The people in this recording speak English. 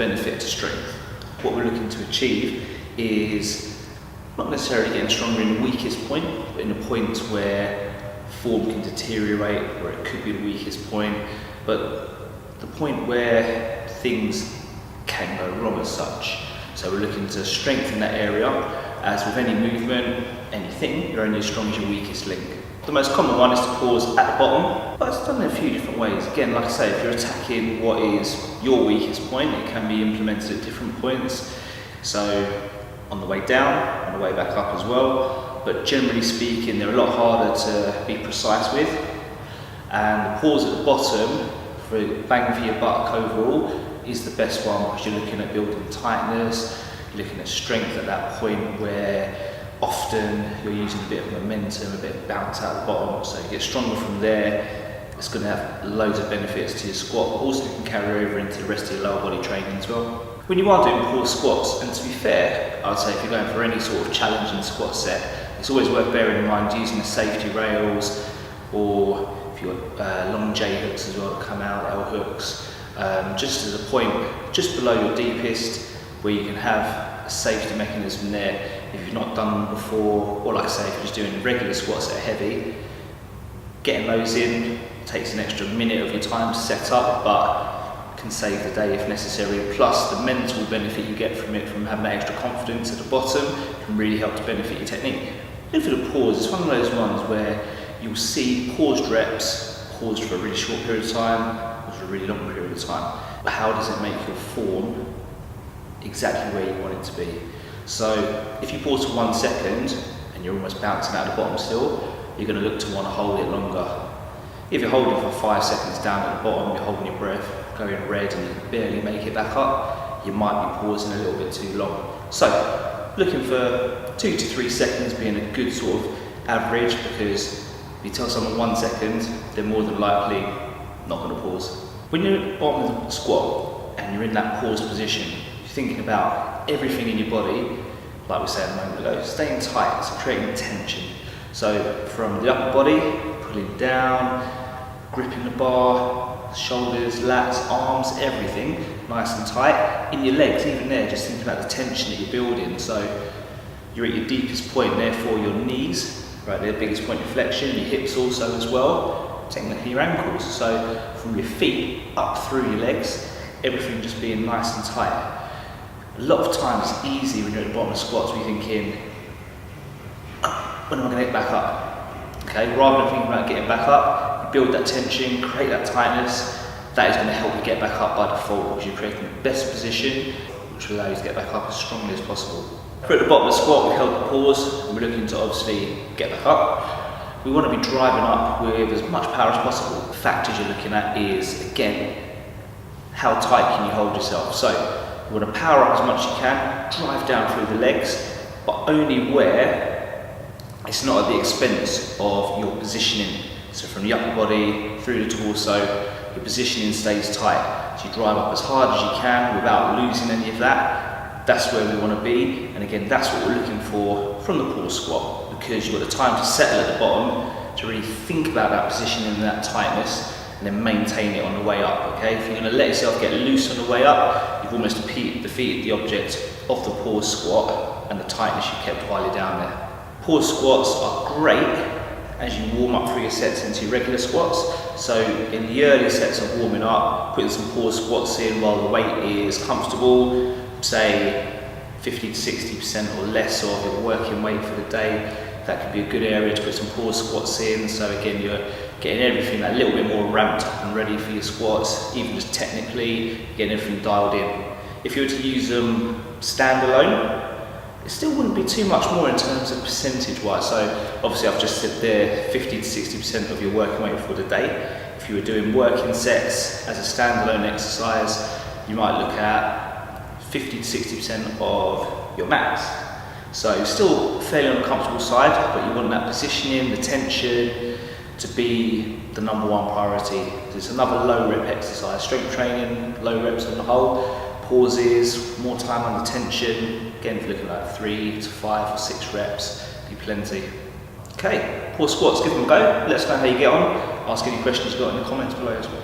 benefit to strength. What we're looking to achieve is not necessarily getting stronger in the weakest point, but in the points where form can deteriorate, where it could be the weakest point, but the point where things can go wrong as such. So we're looking to strengthen that area. As with any movement, anything, you're only as strong as your weakest link. The most common one is to pause at the bottom, but it's done in a few different ways. Again, like I say, if you're attacking what is your weakest point, it can be implemented at different points. So on the way down, on the way back up as well, but generally speaking, they're a lot harder to be precise with. And the pause at the bottom, for bang for your buck overall, is the best one because you're looking at building tightness, you're looking at strength at that point where often you're using a bit of momentum, a bit of bounce out the bottom, so you get stronger from there. It's going to have loads of benefits to your squat, but also can carry over into the rest of your lower body training as well. When you are doing pause squats, and to be fair, I would say if you're going for any sort of challenging squat set, it's always worth bearing in mind using the safety rails, or if you've got long J hooks as well that come out, L hooks, just as a point just below your deepest where you can have a safety mechanism there if you've not done them before, or like I say, if you're just doing regular squats that are heavy. Getting those in takes an extra minute of your time to set up, but can save the day if necessary. Plus the mental benefit you get from it, from having that extra confidence at the bottom, can really help to benefit your technique. And for the pause, it's one of those ones where you'll see paused reps, paused for a really short period of time, paused for a really long period of time. But how does it make your form exactly where you want it to be? So if you pause for 1 second and you're almost bouncing out the bottom still, you're going to look to want to hold it longer. If you're holding for 5 seconds down at the bottom, you're holding your breath, going red and you can barely make it back up, you might be pausing a little bit too long. So looking for 2 to 3 seconds being a good sort of average, because if you tell someone 1 second, they're more than likely not going to pause. When you're at the bottom of the squat and you're in that pause position, you're thinking about everything in your body, like we said a moment ago, staying tight, so creating tension. So from the upper body, pulling down, gripping the bar, shoulders, lats, arms, everything nice and tight. In your legs, even there, just thinking about the tension that you're building. So you're at your deepest point, therefore your knees, right, they're the biggest point of flexion, your hips also as well, technically your ankles. So from your feet up through your legs, everything just being nice and tight. A lot of times it's easy when you're at the bottom of squats, we're thinking, when am I going to get back up? Okay, rather than thinking about getting back up, you build that tension, create that tightness. That is going to help you get back up by default, because you're creating the best position, which will allow you to get back up as strongly as possible. If we're at the bottom of the squat, we've held the pause, and we're looking to obviously get back up. We want to be driving up with as much power as possible. The factors you're looking at is, again, how tight can you hold yourself? So you want to power up as much as you can, drive down through the legs, but only where it's not at the expense of your positioning. So from the upper body through the torso, your positioning stays tight. So you drive up as hard as you can without losing any of that. That's where we want to be. And again, that's what we're looking for from the pause squat, because you've got the time to settle at the bottom to really think about that positioning and that tightness, and then maintain it on the way up. Okay, if you're going to let yourself get loose on the way up, you've almost defeated the object of the pause squat and the tightness you kept while you're down there. Pause squats are great as you warm up through your sets into your regular squats. So in the early sets of warming up, putting some pause squats in while the weight is comfortable, say 50 to 60% or less of your working weight for the day. That could be a good area to put some pause squats in. So again, you're getting everything a little bit more ramped up and ready for your squats, even just technically, getting everything dialed in. If you were to use them standalone, it still wouldn't be too much more in terms of percentage wise. So obviously I've just said there 50 to 60% of your working weight for the day. If you were doing working sets as a standalone exercise, you might look at 50 to 60% of your max. So still fairly on the comfortable side, but you want that positioning, the tension to be the number one priority. It's another low rep exercise. Strength training, low reps on the whole. Pauses, more time under tension. Again, if you're looking at 3 to 5 or 6 reps, be plenty. Okay, pause squats, give them a go. Let us know how you get on. Ask any questions you've got in the comments below as well.